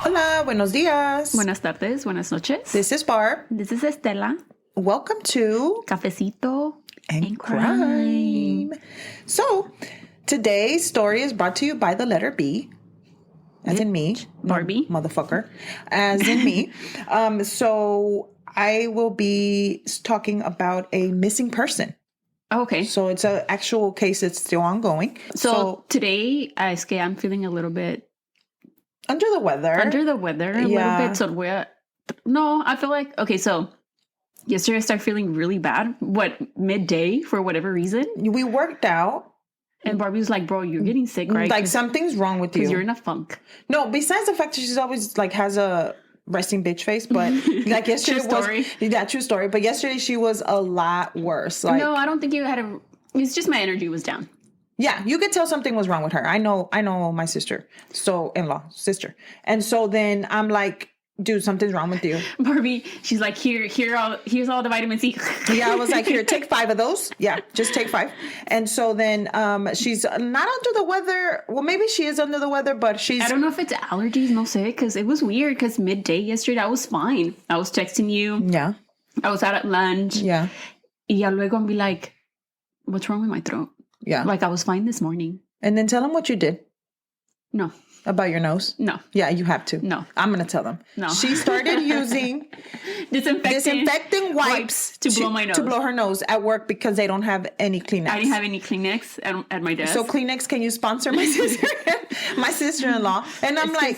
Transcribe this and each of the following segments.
Hola, buenos días. Buenas tardes, buenas noches. This is Barb. This is Estela. Welcome to Cafecito and Crime. So, today's story is brought to you by the letter B, as in me. Barbie. No, motherfucker. As in me. So, I will be talking about a missing person. Okay. So, it's an actual case that's still ongoing. So today, es que I'm feeling a little bit under the weather. a little bit. So no, I feel like, okay, so yesterday I started feeling really bad. Midday for whatever reason. We worked out. And Barbie was like, bro, you're getting sick, right? Like something's wrong with you. Because you're in a funk. No, besides the fact that she's always like has a resting bitch face, but like yesterday true story. But yesterday she was a lot worse. Like, no, I don't think you had it's just my energy was down. Yeah, you could tell something was wrong with her. I know my sister. Sister. And so then I'm like, dude, something's wrong with you. Barbie, she's like, here's all the vitamin C. Yeah, I was like, here, take 5 of those. Yeah, just take 5. And so then she's not under the weather. Well, maybe she is under the weather, but I don't know if it's allergies, no sé, because it was weird because midday yesterday I was fine. I was texting you. Yeah. I was out at lunch. Yeah. Y ya luego I'm be like, what's wrong with my throat? Yeah. Like I was fine this morning. And then tell them what you did. No. About your nose? No. Yeah, you have to. No. I'm going to tell them. No. She started using disinfecting wipes to blow my nose. To blow her nose at work because they don't have any Kleenex. I didn't have any Kleenex at my desk. So Kleenex, can you sponsor my sister? My sister-in-law. And I'm like,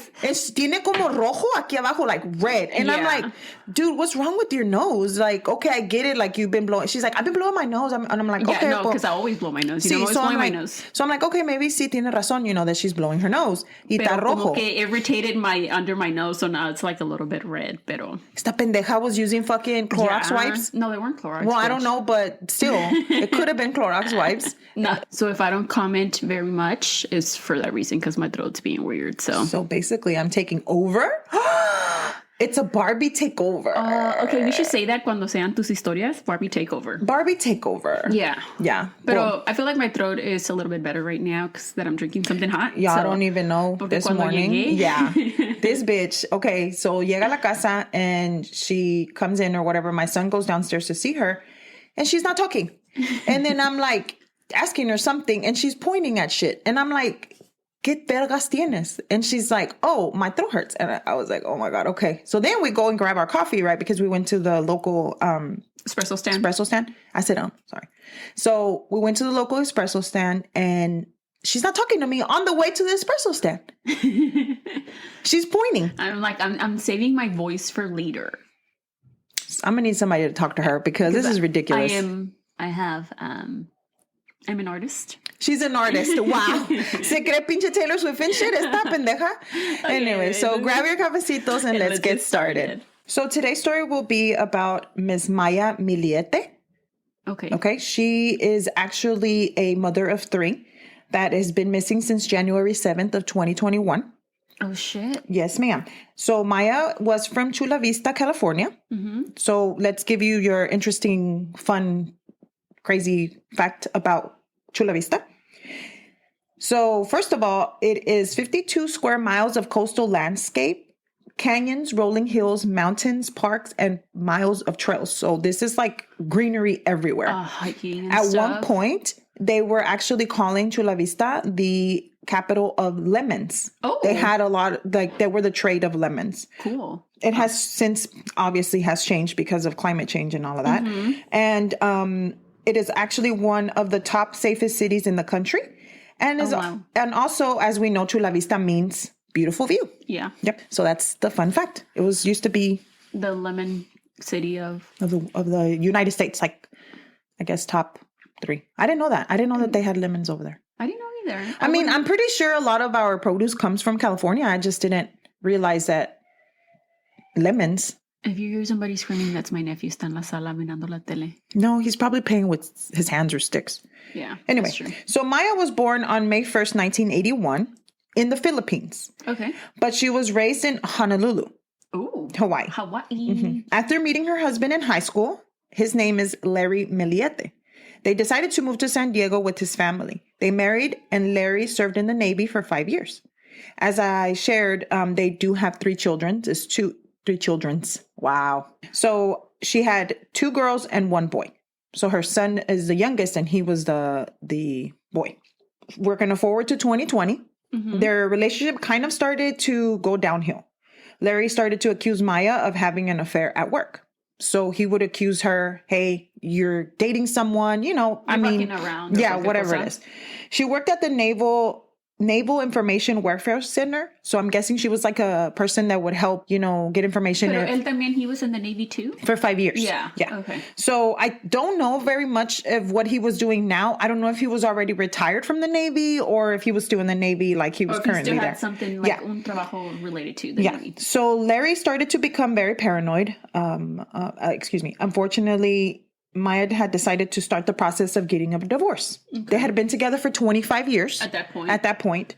tiene como rojo aquí abajo, like red. And I'm like, dude, what's wrong with your nose? Like, okay, I get it. Like, you've been blowing. She's like, I've been blowing my nose. And I'm like, okay. No, because I always blow my nose. I'm always blowing my nose. So I'm like, okay, maybe sí tiene razón, that she's blowing her nose. Y está rojo. Como que irritated under my nose, so now it's like a little bit red, pero... Esta pendeja was using fucking Clorox wipes? No, they weren't Clorox. Well, I don't know, but still, it could have been Clorox wipes. No. So if I don't comment very much, it's for that reason, because my throat's being weird, So basically, I'm taking over? It's a Barbie takeover. Okay, we should say that cuando sean tus historias, Barbie takeover. Barbie takeover. Yeah. Yeah. But I feel like my throat is a little bit better right now because that I'm drinking something hot. Yeah, so, I don't even know this morning. Yeah. This bitch. Okay, so llega a la casa and she comes in or whatever. My son goes downstairs to see her and she's not talking. And then I'm like asking her something and she's pointing at shit. And I'm like, ¿Qué vergas tienes? And she's like, oh, my throat hurts. And I was like, oh my God, okay. So then we go and grab our coffee, right? Because we went to the local espresso stand. I sit down, sorry. So we went to the local espresso stand and she's not talking to me on the way to the espresso stand. She's pointing. I'm like, I'm saving my voice for later. I'm gonna need somebody to talk to her because this is ridiculous. I'm an artist. She's an artist. Wow. Se cree pinche Taylor Swift and shit. Esta pendeja. Anyway, so grab your cafecitos and let's get started. So today's story will be about Miss Maya Millete. Okay. She is actually a mother of 3 that has been missing since January 7th of 2021. Oh, shit. Yes, ma'am. So Maya was from Chula Vista, California. Mm-hmm. So let's give you your interesting, fun, crazy fact about Chula Vista. So first of all, it is 52 square miles of coastal landscape, canyons, rolling hills, mountains, parks, and miles of trails. So this is like greenery everywhere. Hiking and At stuff. one point, they were actually calling Chula Vista the capital of lemons. Oh. They had a lot, they were the trade of lemons. Cool. It has since obviously has changed because of climate change and all of that. Mm-hmm. And it is actually one of the top safest cities in the country. And and also, as we know, Chula Vista means beautiful view. Yeah. Yep. So that's the fun fact. It used to be the lemon city of the United States, like I guess top 3. I didn't know that. I didn't know that they had lemons over there. I didn't know either. I mean, I'm pretty sure a lot of our produce comes from California. I just didn't realize that lemons. If you hear somebody screaming, that's my nephew. Está en la sala mirando la tele. No, he's probably playing with his hands or sticks. Yeah. Anyway, so Maya was born on May 1st, 1981 in the Philippines. Okay. But she was raised in Honolulu, Hawaii. Mm-hmm. After meeting her husband in high school, his name is Larry Millete. They decided to move to San Diego with his family. They married and Larry served in the Navy for 5 years. As I shared, they do have 3 children. It's 3 children's. Wow. So she had 2 girls and 1 boy. So her son is the youngest and he was the boy. We're going to forward to 2020. Their relationship kind of started to go downhill. Larry started to accuse Maya of having an affair at work. So he would accuse her, hey, you're dating someone, around. Yeah, whatever it is. She worked at the Naval Information Warfare Center. So I'm guessing she was like a person that would help, get information. Pero él también, he was in the Navy too? For 5 years. Yeah. Okay. So I don't know very much of what he was doing now. I don't know if he was already retired from the Navy or if he was still in the Navy like he was currently there. Or if he still had something like un trabajo related to the Navy. So Larry started to become very paranoid. Unfortunately, Maya had decided to start the process of getting a divorce. Okay. They had been together for 25 years. At that point.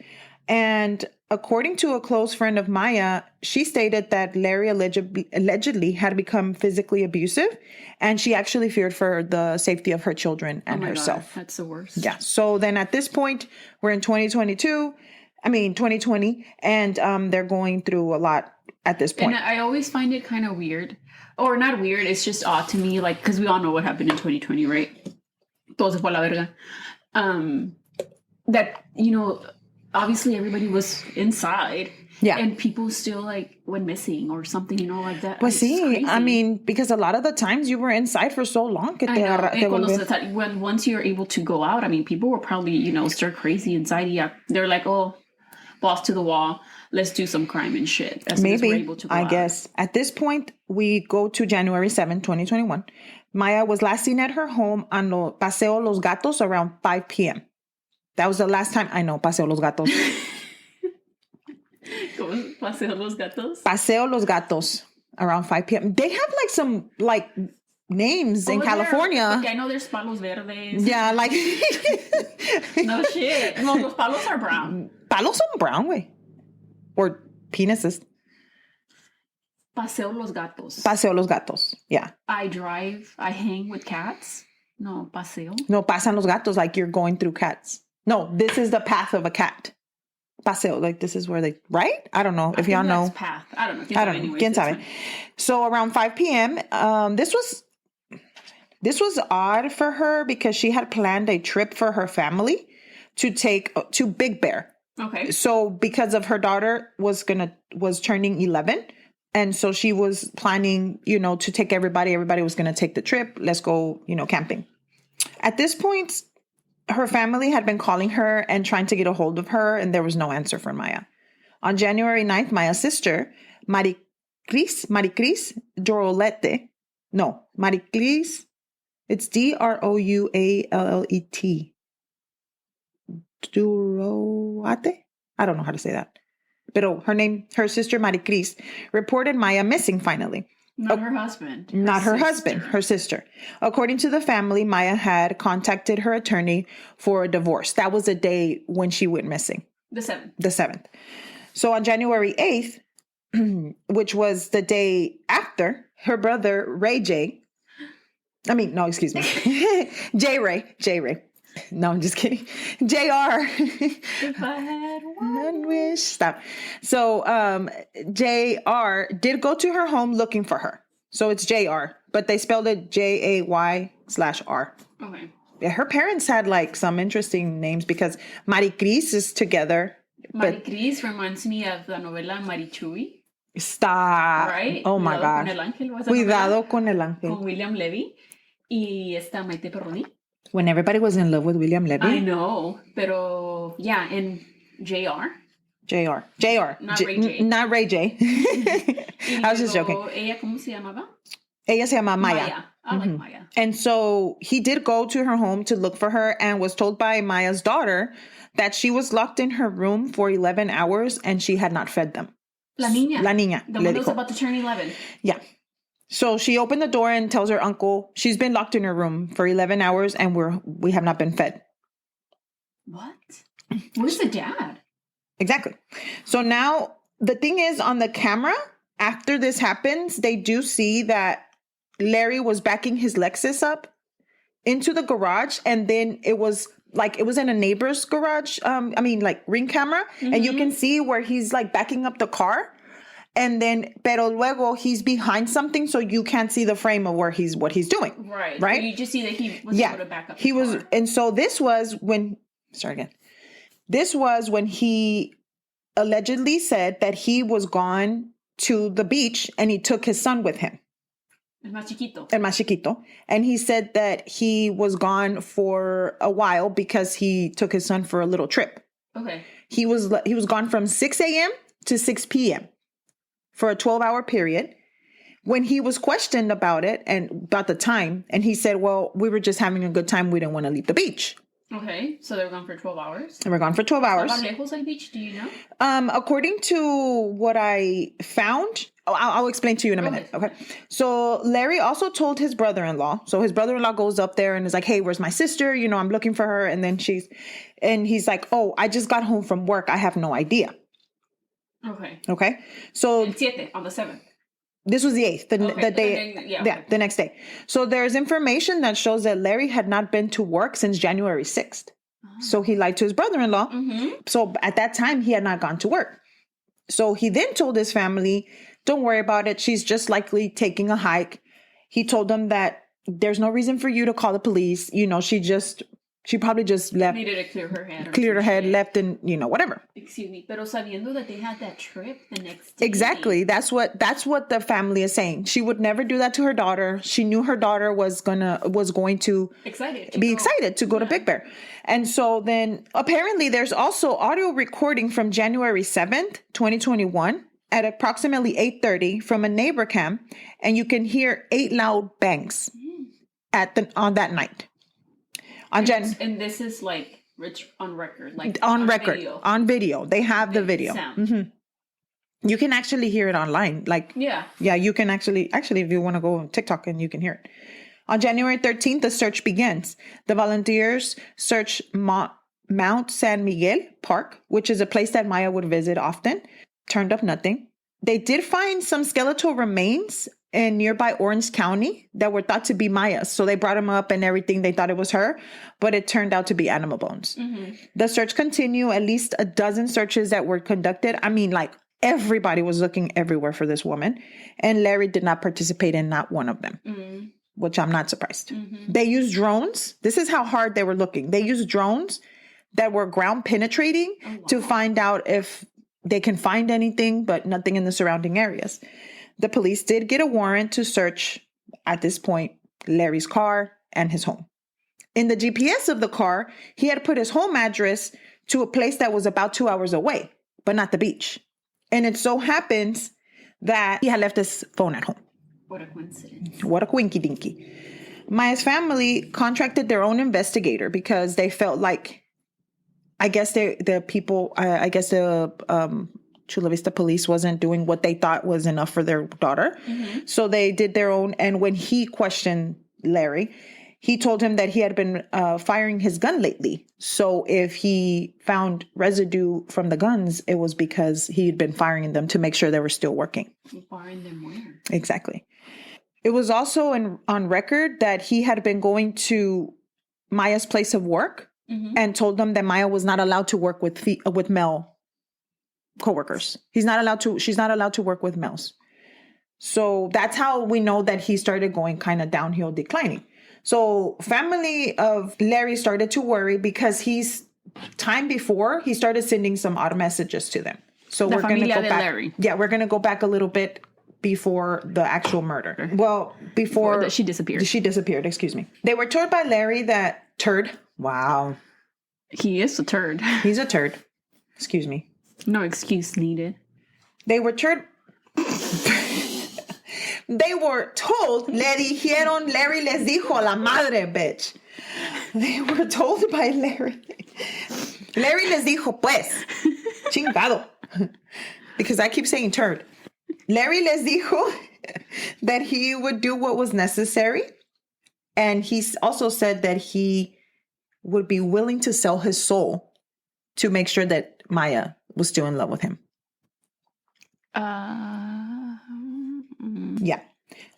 And according to a close friend of Maya, she stated that Larry allegedly had become physically abusive, and she actually feared for the safety of her children and herself. God, that's the worst. Yeah. So then at this point, we're in 2020, and they're going through a lot at this point. And I always find it kind of weird. Or not weird, it's just odd to me, like, because we all know what happened in 2020, right? Todo se fue a la verga. That, obviously everybody was inside. Yeah. And people still, like, went missing or something, like that. But see, because a lot of the times you were inside for so long. When once you're able to go out, people were probably, stir crazy inside. Yeah. They're like, oh, balls to the wall. Let's do some crime and shit. Maybe, we're able to go I out. guess. At this point, we go to January 7, 2021. Maya was last seen at her home on Paseo Los Gatos around 5 p.m. That was the last time I know Paseo Los Gatos. Paseo Los Gatos? Paseo Los Gatos around 5 p.m. They have some names in California. I know there's Palos Verdes. Yeah, No shit. No, los palos are brown. Palos son brown, way. Or penises. Paseo Los Gatos. Paseo Los Gatos, yeah. I hang with cats. No, paseo. No, pasan los gatos, like you're going through cats. No, this is the path of a cat. Paseo, like this is where they, right? I don't know if y'all know. Path. I don't know. Quién sabe. So around 5 p.m., this was odd for her because she had planned a trip for her family to take to Big Bear. Okay. So because of her daughter was turning 11, and so she was planning, to take everybody was going to take the trip. Let's go, camping. At this point, her family had been calling her and trying to get a hold of her, and there was no answer from Maya. On January 9th, Maya's sister, Maricris Dorolete. No, Maricris, it's Drouallet. Duroate? I don't know how to say that. But her sister Maricris, reported Maya missing finally. Not her husband. Her sister. According to the family, Maya had contacted her attorney for a divorce. That was the day when she went missing. The 7th. The 7th. So on January 8th, which was the day after, her brother J. Ray. No, I'm just kidding. JR. If I had one wish. Stop. So JR did go to her home looking for her. So it's JR, but they spelled it JAY/R. Okay. Yeah, her parents had some interesting names because Maricris is together. Maricris reminds me of the novela Marichuy. Stop. Right? Oh my God. Cuidado con el ángel. Con William Levy. Y esta Maite Perroni. When everybody was in love with William Levy. I know, pero yeah, and JR. Not Ray J. Not Ray J. I was just joking. ¿Ella cómo se llamaba? Ella se llama Maya. I like Maya. And so he did go to her home to look for her and was told by Maya's daughter that she was locked in her room for 11 hours and she had not fed them. La niña. The one was about to turn 11. Yeah. So she opened the door and tells her uncle she's been locked in her room for 11 hours and we have not been fed. What? Where's the dad? Exactly. So now the thing is, on the camera, after this happens, they do see that Larry was backing his Lexus up into the garage, and then it was like, it was in a neighbor's garage. Like ring camera. And you can see where he's like backing up the car. And then, pero luego he's behind something, so you can't see the frame of what he's doing. Right. Right. So you just see that he was able to back up. And so this was when. Sorry again. This was when he allegedly said that he was gone to the beach and he took his son with him. El más chiquito. And he said that he was gone for a while because he took his son for a little trip. Okay. He was gone from 6 a.m. to 6 p.m. for a 12-hour period. When he was questioned about it and about the time, and he said, well, we were just having a good time. We didn't want to leave the beach. Okay, so they were gone for 12 hours? They were gone for 12 hours. How lejos el beach, do you know? According to what I found, I'll explain to you in a minute. Okay. So Larry also told his brother-in-law. So his brother-in-law goes up there and is like, hey, where's my sister? You know, I'm looking for her. And then he's like, oh, I just got home from work. I have no idea. Okay. So El 7, on the 7th. This was the 8th, the day, the next day. So there's information that shows that Larry had not been to work since January 6th. So he lied to his brother-in-law. So at that time, he had not gone to work. So he then told his family, don't worry about it. She's just likely taking a hike. He told them that there's no reason for you to call the police. You know, she probably just left. Needed to clear her head. Cleared her head, left, and, you know, whatever. Excuse me. Pero sabiendo that they had that trip the next day. Exactly. That's what the family is saying. She would never do that to her daughter. She knew her daughter was going to be excited to go to Big Bear. And so then apparently there's also audio recording from January 7th, 2021 at approximately 8:30 from a neighbor cam. And you can hear 8 loud bangs on that night. And this is like on record, like on video. They have the video. You can actually hear it online. Like, you can actually, if you want to go on TikTok and you can hear it. On January 13th, the search begins. The volunteers search Mount San Miguel Park, which is a place that Maya would visit often. Turned up nothing. They did find some skeletal remains in nearby Orange County that were thought to be Maya's. So they brought him up and everything. They thought it was her, but it turned out to be animal bones. The search continued. At least a dozen searches that were conducted. I mean, like, everybody was looking everywhere for this woman. And Larry did not participate in not one of them, which I'm not surprised. They used drones. This is how hard they were looking. They used drones that were ground penetrating to find out if they can find anything, but nothing in the surrounding areas. The police did get a warrant to search, at this point, Larry's car and his home. In the GPS of the car, he had put his home address to a place that was about 2 hours away, but not the beach. And it so happens that he had left his phone at home. What a coincidence. What a quinky dinky. Maya's family contracted their own investigator because they felt like, Chula Vista Police wasn't doing what they thought was enough for their daughter. So they did their own. And when he questioned Larry, he told him that he had been firing his gun lately. So if he found residue from the guns, it was because he had been firing them to make sure they were still working. Firing them where? Exactly. It was also on record that he had been going to Maya's place of work and told them that Maya was not allowed to work with male coworkers. She's not allowed to work with males. So that's how we know that he started going kind of downhill, declining. So family of Larry started to worry because time before he started sending some auto messages to them. So we're going to go back. Larry. Yeah, we're going to go back a little bit before the actual murder. Well, before she disappeared. She disappeared, excuse me. They were told by Larry that Wow. He is a turd. He's a turd. Excuse me. No excuse needed. They were told, le dijeron, Larry les dijo la madre, bitch. They were told by Larry. Larry les dijo, pues, chingado. Because I keep saying turd. Larry les dijo that he would do what was necessary. And he also said that he would be willing to sell his soul to make sure that Maya was still in love with him. Yeah.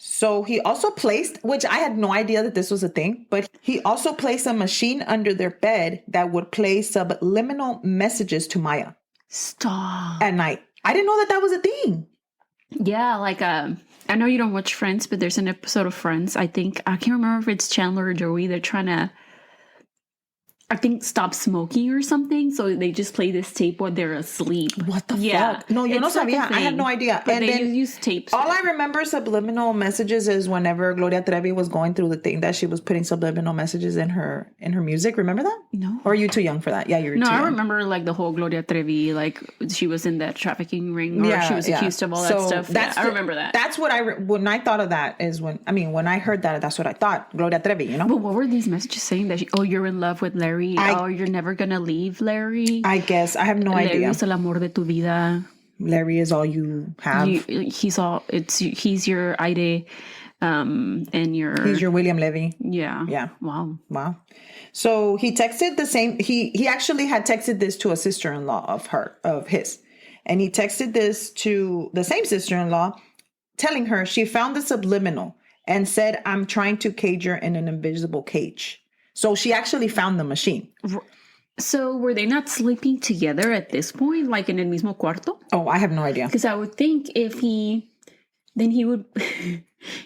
So he also placed, which I had no idea that this was a thing, but he also placed a machine under their bed that would play subliminal messages to Maya. Stop. At night. I didn't know that that was a thing. Yeah, like, I know you don't watch Friends, but there's an episode of Friends, I think, I can't remember if it's Chandler or Joey, they're trying to, I think, stop smoking or something. So they just play this tape while they're asleep. What the fuck? No, yo no sabía. I had no idea. But and they then use tapes. all I remember subliminal messages is whenever Gloria Trevi was going through the thing that she was putting subliminal messages in her music. Remember that? No. Or are you too young for that? Yeah, you're too young. No, I remember like the whole Gloria Trevi, like she was in that trafficking ring, or she was accused of all that stuff. I remember that. That's what when I thought of that is when I heard that, that's what I thought. Gloria Trevi, you know? But what were these messages saying? That you're in love with Larry. You're never gonna leave Larry. I guess. I have no idea. Larry es el amor de tu vida. Larry is all you have. He's your Aire, and he's your William Levy. Yeah. Yeah. Wow. So he texted the same. He actually had texted this to a sister-in-law of his, and he texted this to the same sister-in-law, telling her she found the subliminal and said, "I'm trying to cage her in an invisible cage." So she actually found the machine. So were they not sleeping together at this point, like in el mismo cuarto? Oh, I have no idea. Because I would think if he would,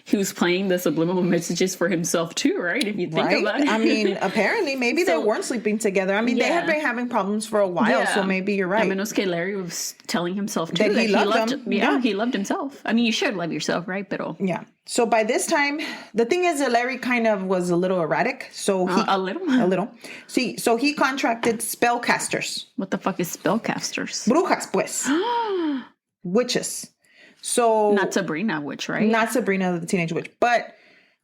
he was playing the subliminal messages for himself too, right? If you think about it. I mean, apparently, maybe they weren't sleeping together. I mean, they had been having problems for a while, so maybe you're right. I mean, Larry was telling himself too that he loved him. Yeah, he loved himself. I mean, you should love yourself, right? Pero yeah. So by this time, the thing is that Larry kind of was a little erratic. So a little. See, so he contracted spellcasters. What the fuck is spellcasters? Brujas, pues. Witches. So not Sabrina witch, right? Not Sabrina the Teenage Witch, but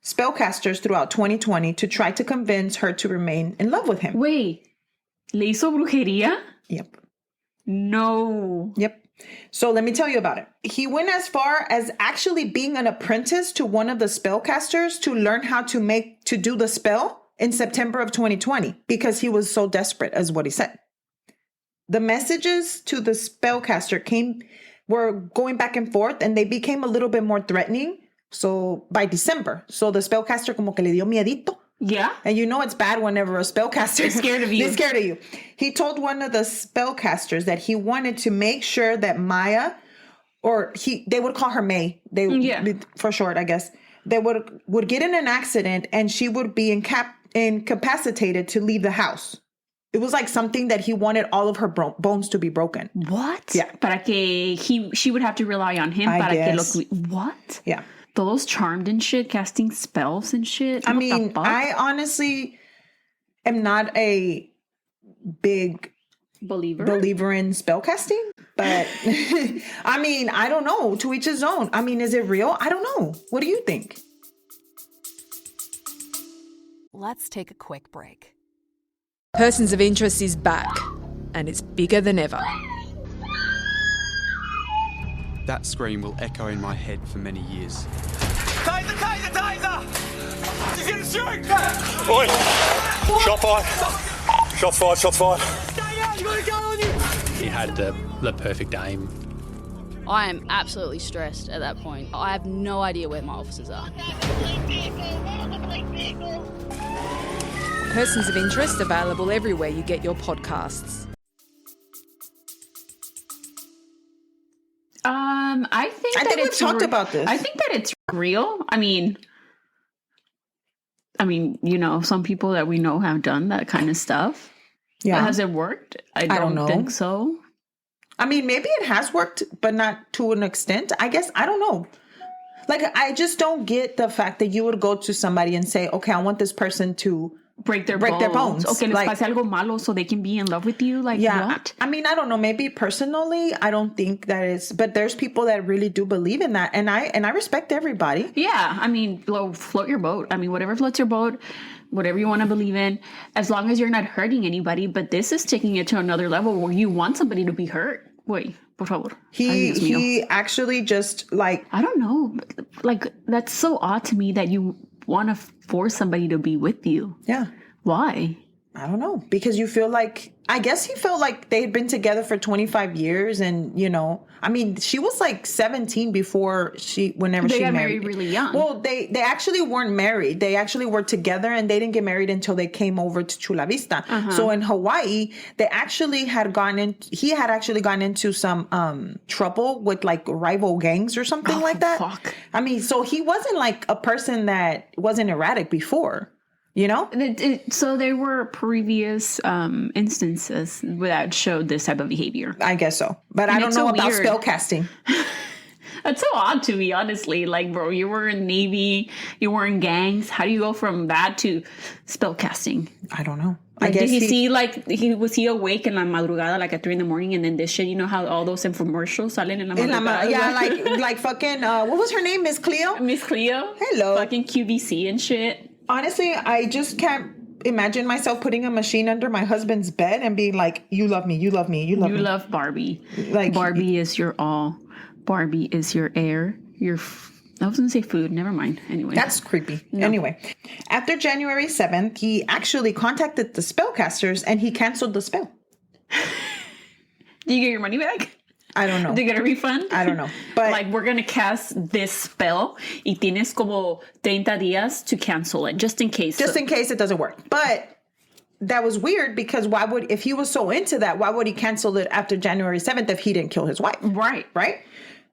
spellcasters throughout 2020 to try to convince her to remain in love with him. Wait, ¿le hizo brujería? Yep. No. Yep. So let me tell you about it. He went as far as actually being an apprentice to one of the spellcasters to learn how to do the spell in September of 2020 because he was so desperate, as what he said. The messages to the spellcaster were going back and forth, and they became a little bit more threatening. So by December, the spellcaster como que le dio miedito. Yeah. And you know it's bad whenever a spellcaster is scared of you. They're scared of you. He told one of the spellcasters that he wanted to make sure that Maya, they would call her May. For short, I guess. They would get in an accident and she would be incapacitated to leave the house. It was like something that he wanted all of her bones to be broken. What? Yeah. Para que she would have to rely on him. What? Yeah. Those charmed and shit, casting spells and shit. I mean, I honestly am not a big believer in spellcasting, but I mean, I don't know. To each his own. I mean, is it real? I don't know. What do you think? Let's take a quick break. Persons of Interest is back, and it's bigger than ever. That scream will echo in my head for many years. Taser! Taser! He's gonna shoot! Oi! Shot fired! Shots fired! Stay out! You got a gun on you! He had the perfect aim. I am absolutely stressed at that point. I have no idea where my officers are. Persons of Interest available everywhere you get your podcasts. I think we've talked about this. I think that it's real. I mean, you know, some people that we know have done that kind of stuff. Yeah. Has it worked? I don't know. Think so. I mean, maybe it has worked, but not to an extent. I guess, I don't know. Like, I just don't get the fact that you would go to somebody and say, okay, I want this person to break their bones. Okay, les pase algo malo so they can be in love with you. Like, what? I mean, I don't know. Maybe personally, I don't think that is, but there's people that really do believe in that. And I respect everybody. Yeah. I mean, float your boat. I mean, whatever floats your boat, whatever you want to believe in, as long as you're not hurting anybody. But this is taking it to another level where you want somebody to be hurt. Wait, por favor. He actually just like, I don't know. Like, that's so odd to me that you want to force somebody to be with you. Yeah. Why? I don't know, because you feel like, I guess he felt like they had been together for 25 years and, you know, I mean, she was like 17 before whenever she got married. married really young. Well, they actually weren't married. They actually were together and they didn't get married until they came over to Chula Vista. So in Hawaii, he had actually gone into some trouble with like rival gangs or something like that. Fuck. I mean, so he wasn't like a person that wasn't erratic before. You know? So there were previous instances that showed this type of behavior. I guess so. But I don't know about spell casting. That's so odd to me, honestly. Like, bro, you were in Navy, you were in gangs. How do you go from that to spell casting? I don't know. Like, did he see, like, was he awake in la madrugada, like at 3 a.m, and then this shit, you know how all those infomercials salen en la madrugada? Yeah, like fucking, what was her name? Miss Cleo? Miss Cleo? Hello. Fucking QVC and shit. Honestly, I just can't imagine myself putting a machine under my husband's bed and being like, you love me, you love me, you love me. You love Barbie. Like, Barbie is your all. Barbie is your air. I was going to say food. Never mind. Anyway. That's creepy. No. Anyway, after January 7th, he actually contacted the spellcasters and he canceled the spell. Did you get your money back? I don't know. Did you get a refund? I don't know. But like, we're going to cast this spell y tienes como 30 días to cancel it, just in case. Just in case it doesn't work. But that was weird because if he was so into that, why would he cancel it after January 7th if he didn't kill his wife? Right. Right?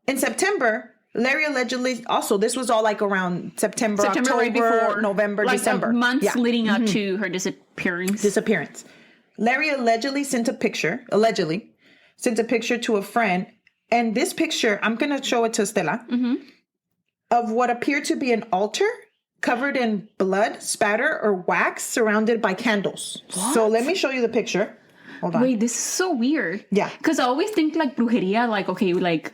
In September, Larry allegedly, also, this was all like around September October, right before, November, like December. Months leading up to her disappearance. Larry allegedly sent a picture to a friend. And this picture, I'm going to show it to Stella, of what appeared to be an altar covered in blood, spatter, or wax surrounded by candles. What? So let me show you the picture. Hold on. Wait, this is so weird. Yeah. Because I always think like brujeria, like, okay, like,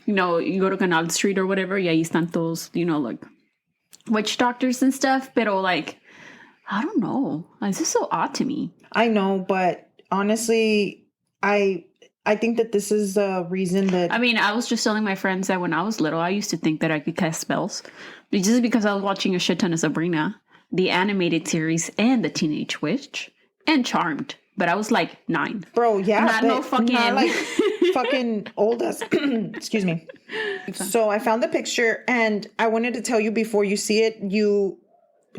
you know, you go to Canal Street or whatever, y ahí están todos, you know, like witch doctors and stuff. Pero like, I don't know. Like, this is so odd to me. I know, but honestly, I think that this is the reason that... I mean, I was just telling my friends that when I was little, I used to think that I could cast spells. Just because I was watching a shit ton of Sabrina, the animated series, and The Teenage Witch, and Charmed. But I was like 9. Bro, yeah. Not like fucking old as... Excuse me. So I found the picture, and I wanted to tell you before you see it,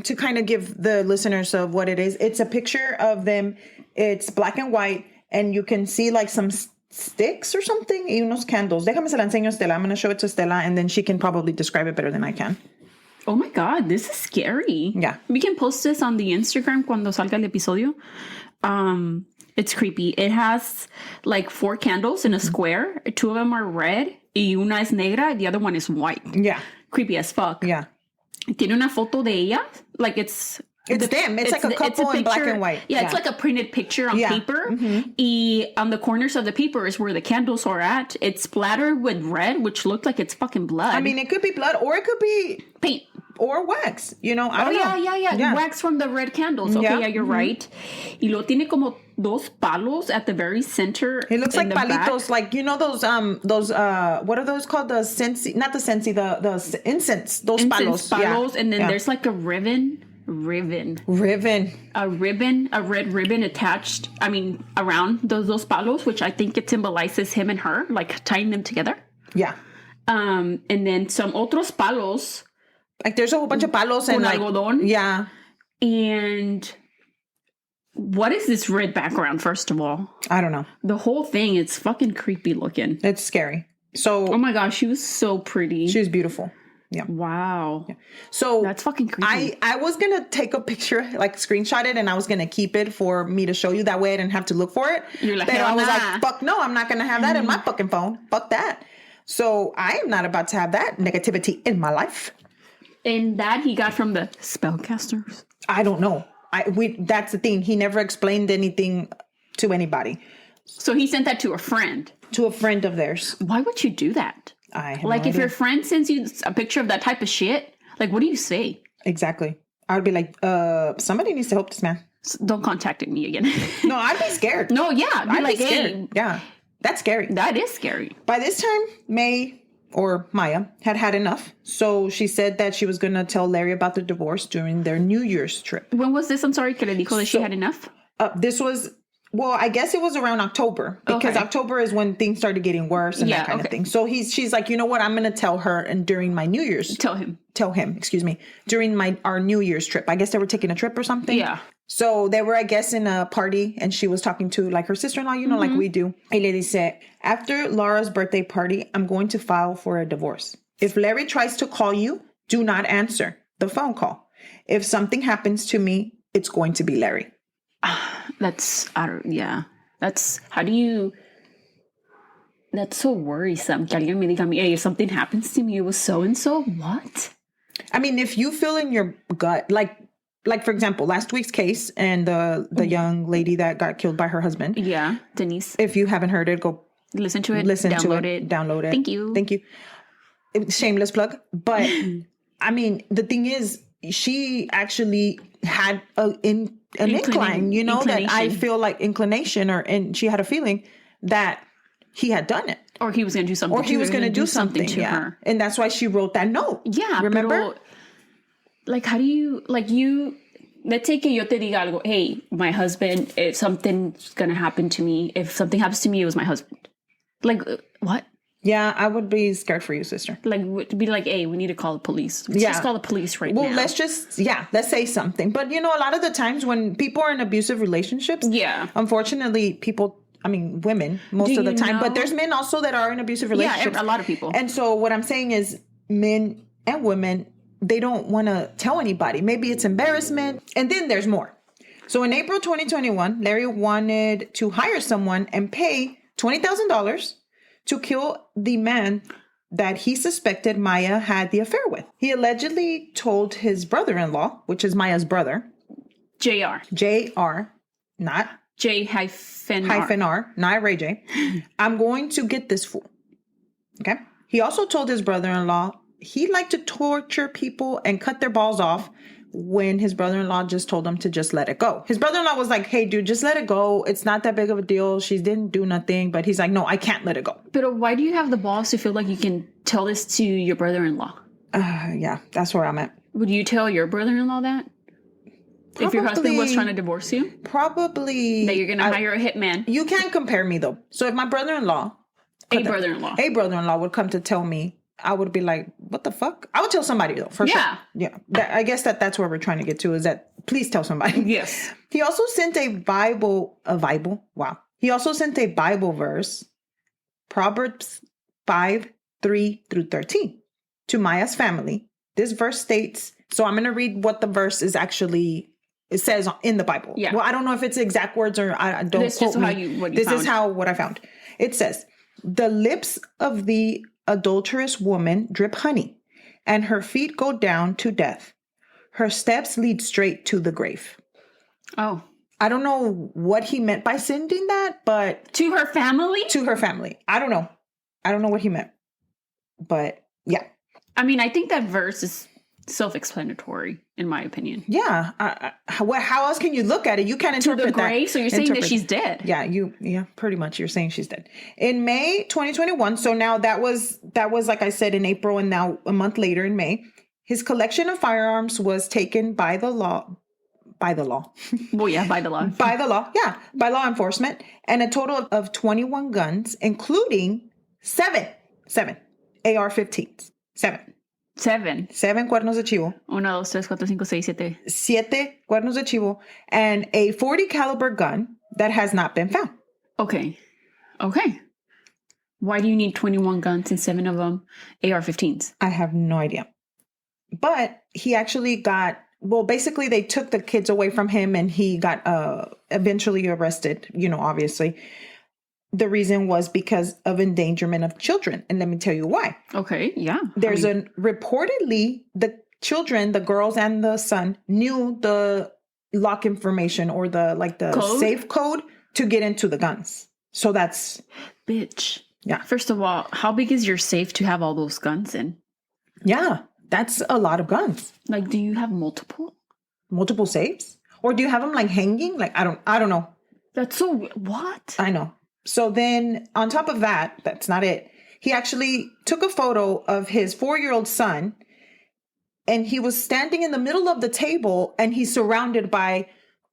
to kind of give the listeners of what it is. It's a picture of them. It's black and white, and you can see like some sticks or something y unos candles. Déjame se la enseño a Stella. I'm going to show it to Stella, and then she can probably describe it better than I can. Oh my God, this is scary. Yeah. We can post this on the Instagram cuando salga el episodio. It's creepy. It has like 4 candles in a square. 2 of them are red y una es negra and the other one is white. Yeah. Creepy as fuck. Yeah. Tiene una foto de ella. Like it's them. It's like a couple in black and white. Yeah, it's like a printed picture on paper. Y on the corners of the paper is where the candles are at. It's splattered with red, which looked like it's fucking blood. I mean, it could be blood or it could be paint. Or wax, you know. I don't know. Yeah. Wax from the red candles. Okay, yeah, you're right. Y lo tiene como 2 palos at the very center. It looks like palitos, like, you know, those what are those called? The sensi, not the sensi, the incense. Those palos. Palos, and then there's like a ribbon. A red ribbon attached, I mean, around those palos, which I think it symbolizes him and her, like tying them together. Yeah. And then some otros palos. Like there's a whole bunch of palos and like algodón. Yeah. And what is this red background, first of all? I don't know. The whole thing, it's fucking creepy looking. It's scary. So oh my gosh, she was so pretty. She was beautiful. Yeah. Wow. Yeah. So that's fucking creepy. I was gonna take a picture, like screenshot it, and I was gonna keep it for me to show you. That way I didn't have to look for it. You're like, I was like, fuck no, I'm not gonna have that in my fucking phone. Fuck that. So I am not about to have that negativity in my life. And that he got from the spellcasters? I don't know. That's the thing. He never explained anything to anybody. So he sent that to a friend? To a friend of theirs. Why would you do that? I have like, no if idea. your friend sends you a picture of that type of shit, like, what do you say? Exactly. I would be like, somebody needs to help this man. Don't contact me again. No, I'd be scared. No, yeah. I'd be scared. Hey. Yeah. That's scary. That is scary. By this time, Maya had enough. So she said that she was going to tell Larry about the divorce during their New Year's trip. When was this? I'm sorry, que le dijo that she had enough? This was, well, I guess it was around October, because October is when things started getting worse and that kind of thing. So she's like, you know what? I'm going to tell her, and during my New Year's. Tell him, during our New Year's trip. I guess they were taking a trip or something. Yeah. So they were, I guess, in a party, and she was talking to like her sister-in-law, you know, like we do. Y le dice, after Laura's birthday party, I'm going to file for a divorce. If Larry tries to call you, do not answer the phone call. If something happens to me, it's going to be Larry. That's so worrisome. Que alguien me diga, hey, if something happens to me, it was so-and-so. What? I mean, if you feel in your gut, like for example, last week's case and the young lady that got killed by her husband. Yeah, Denise. If you haven't heard it, go listen to it. Download it. Thank you. Shameless plug. But I mean, the thing is, she actually had an incline, you know, that I feel like inclination, and she had a feeling that he had done it. Or he was going to do something. Or he was going to do something to her. And that's why she wrote that note. Yeah. Remember? Pero, like, how do you, let's say que yo te diga algo, hey, my husband, if something's going to happen to me, if something happens to me, it was my husband. Like, what? Yeah, I would be scared for you, sister. Like, be like, hey, we need to call the police. Let's just call the police now. Well, let's say something. But, you know, a lot of the times when people are in abusive relationships, unfortunately, women, most of the time, but there's men also that are in abusive relationships. Yeah, a lot of people. And so what I'm saying is men and women, they don't want to tell anybody. Maybe it's embarrassment. And then there's more. So in April 2021, Larry wanted to hire someone and pay $20,000 to kill the man that he suspected Maya had the affair with. He allegedly told his brother-in-law, which is Maya's brother. JR, not J-R, not Ray J. I'm going to get this fool. Okay. He also told his brother-in-law he liked to torture people and cut their balls off when his brother-in-law just told him to just let it go. His brother-in-law was like, hey, dude, just let it go. It's not that big of a deal. She didn't do nothing. But he's like, no, I can't let it go. But why do you have the balls to feel like you can tell this to your brother-in-law? Yeah, that's where I'm at. Would you tell your brother-in-law that? Probably, if your husband was trying to divorce you? Probably. That you're going to hire a hitman? You can't compare me, though. So if my brother-in-law... A brother-in-law would come to tell me, I would be like, what the fuck? I would tell somebody, though, for sure. Yeah. I guess that's where we're trying to get to, is that please tell somebody. Yes. He also sent a Bible. Wow. He also sent a Bible verse, Proverbs 5:3-13, to Maya's family. This verse states, so I'm going to read what the verse is actually, it says in the Bible. Yeah. Well, I don't know if it's exact words or I don't this quote is me. What this is what I found. It says, the lips of the adulterous woman drip honey, and her feet go down to death. Her steps lead straight to the grave. Oh. I don't know what he meant by sending that, but... To her family? To her family. I don't know. I don't know what he meant. But, yeah. I mean, I think that verse is self-explanatory, in my opinion. Yeah. How else can you look at it? You can't interpret that. To the grave? So you're saying that she's dead? Yeah, pretty much. You're saying she's dead. In May 2021, so now that was like I said, in April, and now a month later in May, his collection of firearms was taken by the law. Well, yeah, by the law. By law enforcement. And a total of 21 guns, including seven AR-15s. Seven cuernos de chivo. 1, 2, 3, 4, 5, 6, 7. 7 cuernos de chivo. And a .40 caliber gun that has not been found. Okay. Why do you need 21 guns and 7 of them AR-15s? I have no idea. But he actually got... Well, basically, they took the kids away from him, and he got eventually arrested, obviously. The reason was because of endangerment of children. And let me tell you why. Okay, yeah. Reportedly, the children, the girls and the son, knew the lock information or the code? Safe code to get into the guns. So that's... Bitch. Yeah. First of all, how big is your safe to have all those guns in? Yeah. That's a lot of guns. Like, do you have multiple safes? Or do you have them hanging? I don't know. That's so, what? I know. So then on top of that, that's not it. He actually took a photo of his 4-year-old son, and he was standing in the middle of the table, and he's surrounded by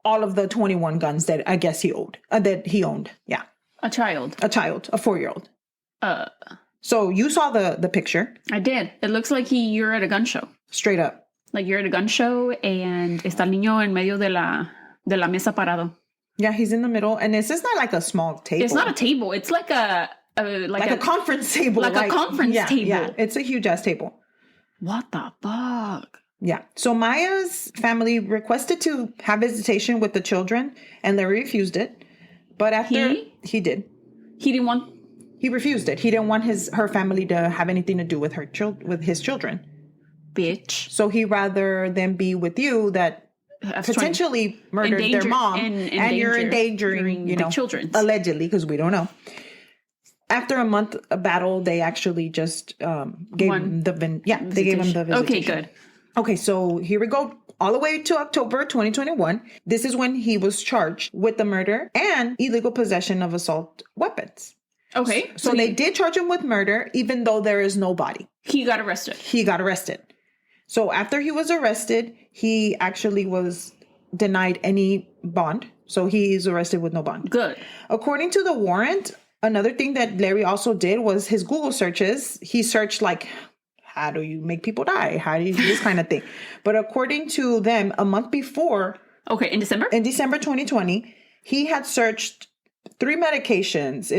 all of the 21 guns that I guess he owned. Yeah. A child, A 4-year-old. Uh, So you saw the picture. I did. It looks like you're at a gun show. Straight up. Like you're at a gun show and está el niño en medio de la mesa parado. Yeah, he's in the middle. And this is not like a small table. It's not a table. It's like a conference table. Like a conference table. Yeah, it's a huge ass table. What the fuck? Yeah. So Maya's family requested to have visitation with the children, and Larry refused it. But after he did, he didn't want. He refused it. He didn't want her family to have anything to do with his children. Bitch. So he rather them be with you that potentially murdered their mom, and you're endangering the children, allegedly, because we don't know. After a month of battle, they actually just gave him the visitation. Okay, good. Okay, so here we go. All the way to October 2021. This is when he was charged with the murder and illegal possession of assault weapons. Okay. So they did charge him with murder, even though there is no body. He got arrested. So after he was arrested, he actually was denied any bond. So he's arrested with no bond. Good. According to the warrant, another thing that Larry also did was his Google searches. He searched like, how do you make people die? How do you do this kind of thing? But according to them, a month before. Okay, in December? In December 2020, he had searched 3 medications.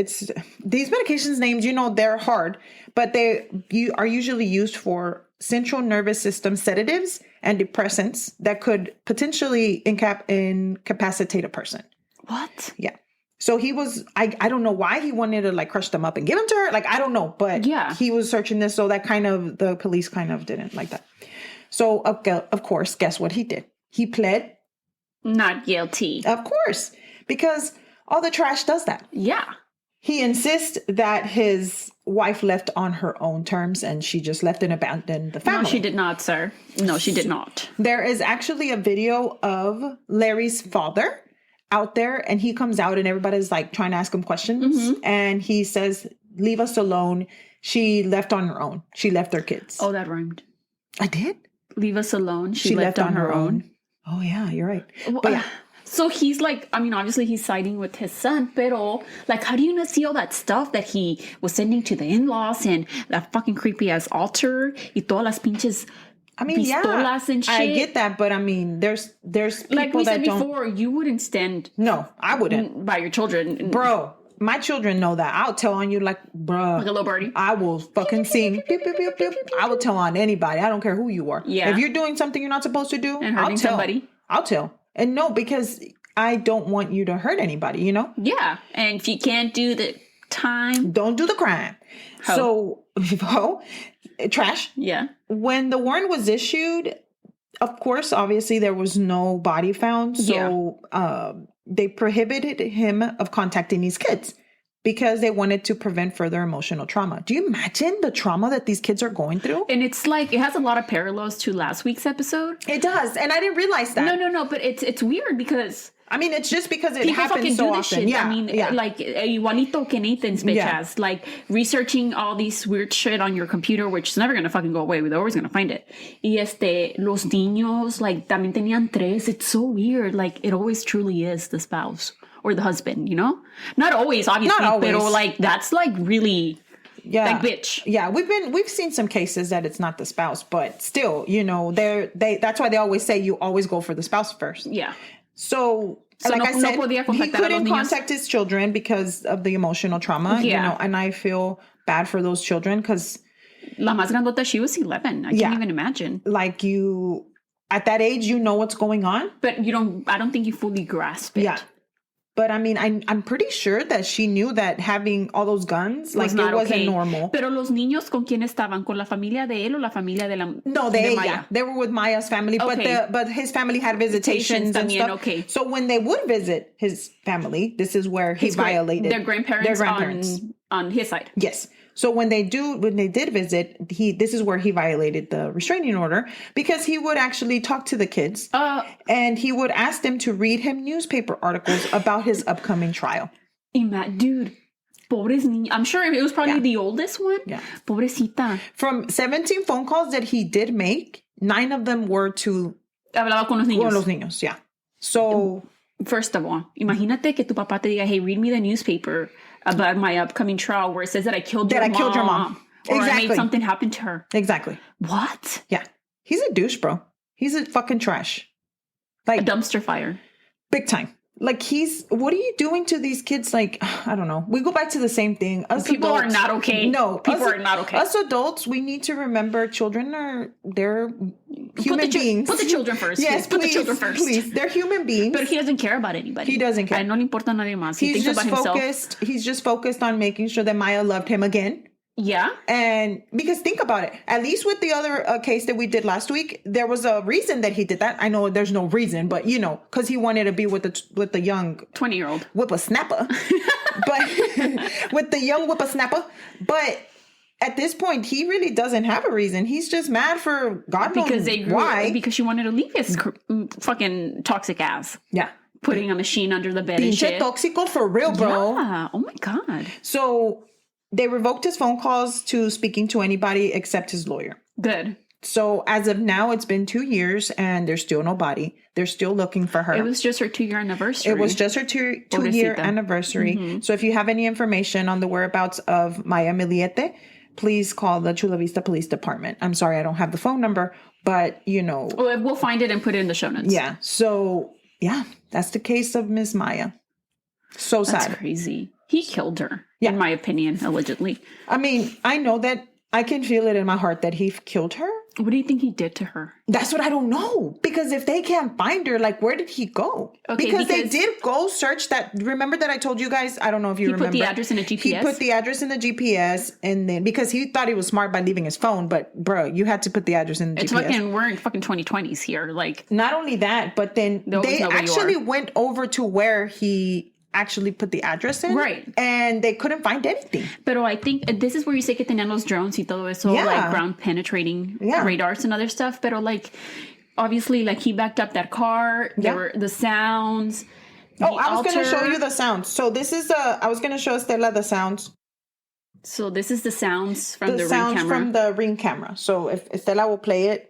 These medications names, they're hard, but they are usually used for central nervous system sedatives and depressants that could potentially incapacitate a person. What? Yeah. So he was, I don't know why he wanted to crush them up and give them to her. I don't know, but he was searching this. So that the police didn't like that. So of course, guess what he did? He pled not guilty. Of course, because all the trash does that. Yeah. He insists that his wife left on her own terms and she just left and abandoned the family. No, she did not, sir. No, she did not. There is actually a video of Larry's father out there, and he comes out and everybody's trying to ask him questions. Mm-hmm. And he says, leave us alone. She left on her own. She left her kids. Oh, that rhymed. I did? Leave us alone. She left on her own. Oh, yeah, you're right. Well, but yeah. So he's obviously he's siding with his son, pero how do you not see all that stuff that he was sending to the in-laws and that fucking creepy ass altar y todas las pinches pistolas and shit? I get that, but there's people like we said that before, you wouldn't stand. No, I wouldn't. By your children. Bro, my children know that. I'll tell on you bro. Like a little birdie. I will fucking sing. Beep, beep, beep, beep. I will tell on anybody. I don't care who you are. Yeah. If you're doing something you're not supposed to do, and hurting somebody. I'll tell. And no, because I don't want you to hurt anybody, Yeah. And if you can't do the time, don't do the crime. So, trash. Yeah. When the warrant was issued, of course, obviously there was no body found. So they prohibited him of contacting these kids because they wanted to prevent further emotional trauma. Do you imagine the trauma that these kids are going through? And it's it has a lot of parallels to last week's episode. It does. And I didn't realize that. No. But it's weird because... it's just because it happens so often. Shit. Yeah, igualito que Nathan's bitch has. Researching all these weird shit on your computer, which is never going to fucking go away. They're always going to find it. Y los niños, también tenían 3. It's so weird. It always truly is the spouse or the husband, Not always, obviously. Not always. But that's really... Yeah. Bitch. Yeah, we've seen some cases that it's not the spouse, but still, that's why they always say you always go for the spouse first. Yeah. So like I said, he couldn't contact his children because of the emotional trauma, and I feel bad for those children because... La más grandota, she was 11. I can't even imagine. At that age, you know what's going on. But I don't think you fully grasp it. Yeah. But I'm pretty sure that she knew that having all those guns, it wasn't normal. Pero los niños, ¿con quién estaban? ¿Con la familia de él o la familia de la No, de Maya? Yeah, they were with Maya's family, but his family had visitations and stuff. Okay. So when they would visit his family, this is where he violated their grandparents. On his side. Yes. So when they did visit, this is where he violated the restraining order because he would actually talk to the kids and he would ask them to read him newspaper articles about his upcoming trial. Dude, pobres niños. I'm sure it was probably the oldest one. Yeah. Pobrecita. From 17 phone calls that he did make, 9 of them were to... Hablaba con los niños. Con los niños, yeah. So First of all, imagínate que tu papá te diga, hey, read me the newspaper about my upcoming trial where it says that I killed your mom. Or Exactly. I made something happen to her. Exactly. What? Yeah. He's a douche, bro. He's a fucking trash. A dumpster fire. Big time. Like, what are you doing to these kids? Like, I don't know. We go back to the same thing. People are not okay. No. People are not okay. Us adults, we need to remember they're human beings. Put the children first. Yes, put the children first. Please. They're human beings. But he doesn't care about anybody. He doesn't care. A él no le importa nadie más. He thinks about himself. He's just focused on making sure that Maya loved him again. Yeah. And because think about it, at least with the other case that we did last week, there was a reason that he did that. I know there's no reason, but because he wanted to be with the young 20-year-old whippersnapper, but with the young whippersnapper. But at this point, he really doesn't have a reason. He's just mad for God knows why. Because she wanted to leave his fucking toxic ass. Yeah. Putting a machine under the bed and Pinche shit. tóxico for real, bro. Yeah. Oh my God. So they revoked his phone calls to speaking to anybody except his lawyer. Good. So as of now, it's been 2 years and there's still nobody. They're still looking for her. It was just her 2-year anniversary. It was just her two-year anniversary. Mm-hmm. So if you have any information on the whereabouts of Maya Millete, please call the Chula Vista Police Department. I'm sorry, I don't have the phone number, but we'll find it and put it in the show notes. Yeah. So yeah, that's the case of Miss Maya. So sad. That's crazy. He killed her, in my opinion, allegedly. I mean, I know that I can feel it in my heart that he killed her. What do you think he did to her? That's what I don't know. Because if they can't find her, like, where did he go? Okay, because they did go search that. Remember that I told you guys? I don't know if you remember. He put the address in the GPS? He put the address in the GPS. And then, because he thought he was smart by leaving his phone. But, bro, you had to put the address in the GPS. We're in fucking 2020s here. Like, not only that, but then they actually went over to where he actually put the address in. Right. And they couldn't find anything. Pero I think this is where you say que tenían los drones y todo eso, like ground penetrating radars and other stuff. Pero like, obviously, like he backed up that car. There were the sounds. I was going to show you the sounds. So this is I was going to show Estela the sounds. So this is the sounds from the Ring camera. The sounds from the Ring camera. So if Estela will play it.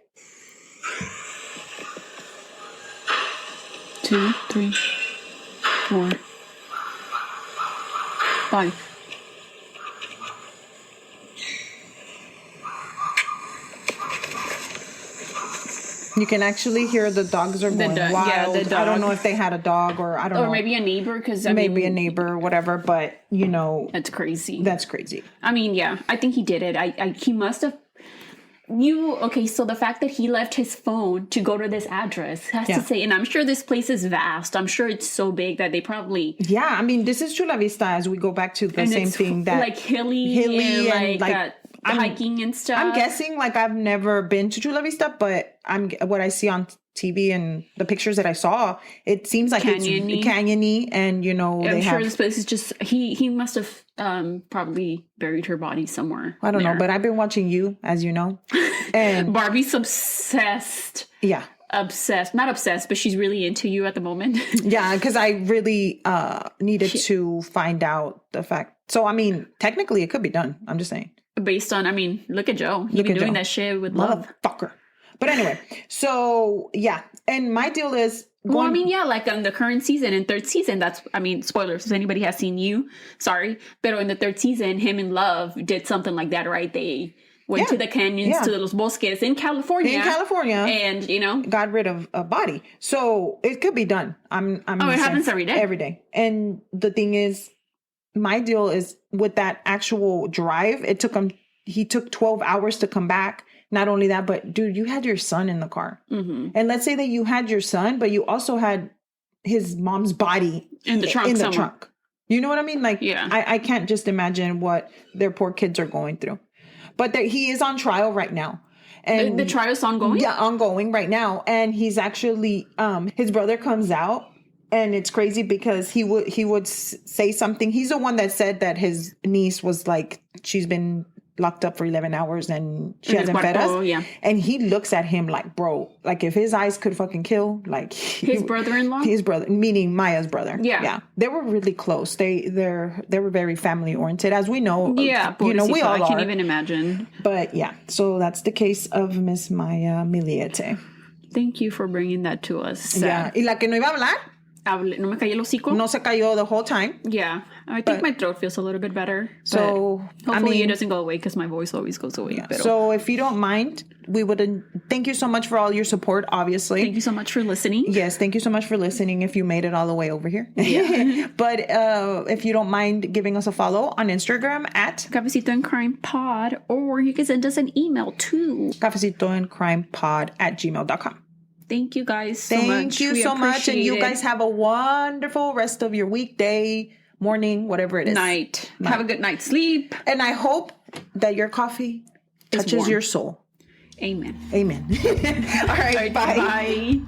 2, 3, 4, 5. You can actually hear the dogs are going wild. Yeah, the dog. I don't know if they had a dog or I don't know. Or maybe a neighbor because maybe a neighbor or whatever. But that's crazy. That's crazy. I mean, yeah, I think he did it. He must have. So the fact that he left his phone to go to this address has to say, and I'm sure this place is vast. I'm sure it's so big that they probably. Yeah, I mean, this is Chula Vista as we go back to the same thing that like hilly and like hiking and stuff. I'm guessing like I've never been to Chula Vista, but what I see on TV and the pictures that I saw, it seems like it's canyony, and I'm sure this place is just he must have probably buried her body somewhere. I don't know, but I've been watching You, as you know, and Barbie's obsessed. Yeah. Obsessed, not obsessed, but she's really into You at the moment. Yeah, because I really needed to find out the fact. So I mean, technically, it could be done. I'm just saying. Based on, I mean, look at Joe. He's been doing that shit with love. Motherfucker. But anyway, so yeah, and my deal is. Like on the current season and third season, spoilers if anybody has seen You, sorry, but in the third season, him and Love did something like that, right? They went to the canyons, to los bosques in California. And, got rid of a body. So it could be done. It happens every day. Every day. And the thing is, my deal is with that actual drive, he took 12 hours to come back. Not only that, but dude, you had your son in the car. Mm-hmm. And let's say that you had your son, but you also had his mom's body in the trunk. You know what I mean? Like, I can't just imagine what their poor kids are going through. But he is on trial right now. And the trial's ongoing? Yeah, ongoing right now. And he's actually, his brother comes out. And it's crazy because he would say something. He's the one that said that his niece was like, she's been locked up for 11 hours and she hasn't fed us. Yeah. And he looks at him like, bro, like if his eyes could fucking kill, like his brother-in-law? His brother, meaning Maya's brother. Yeah. Yeah. They were really close. They were very family oriented, as we know. Yeah. We all I can't even imagine. But yeah, so that's the case of Miss Maya Millete. Thank you for bringing that to us. Yeah. Y la que no iba a hablar. No me cayó el hocico. No se cayó the whole time. Yeah. I think my throat feels a little bit better. So, hopefully it doesn't go away because my voice always goes away. Yeah. So if you don't mind, we would thank you so much for all your support, obviously. Thank you so much for listening. Yes, thank you so much for listening if you made it all the way over here. Yeah. But if you don't mind giving us a follow on Instagram at Cafecito and Crime Pod, or you can send us an email to cafecitoandcrimepod@gmail.com. Thank you guys so much. Thank you so much. And you guys have a wonderful rest of your weekday, morning, whatever it is. Night. Have a good night's sleep. And I hope that your coffee touches your soul. Amen. Amen. All right. Bye. Bye.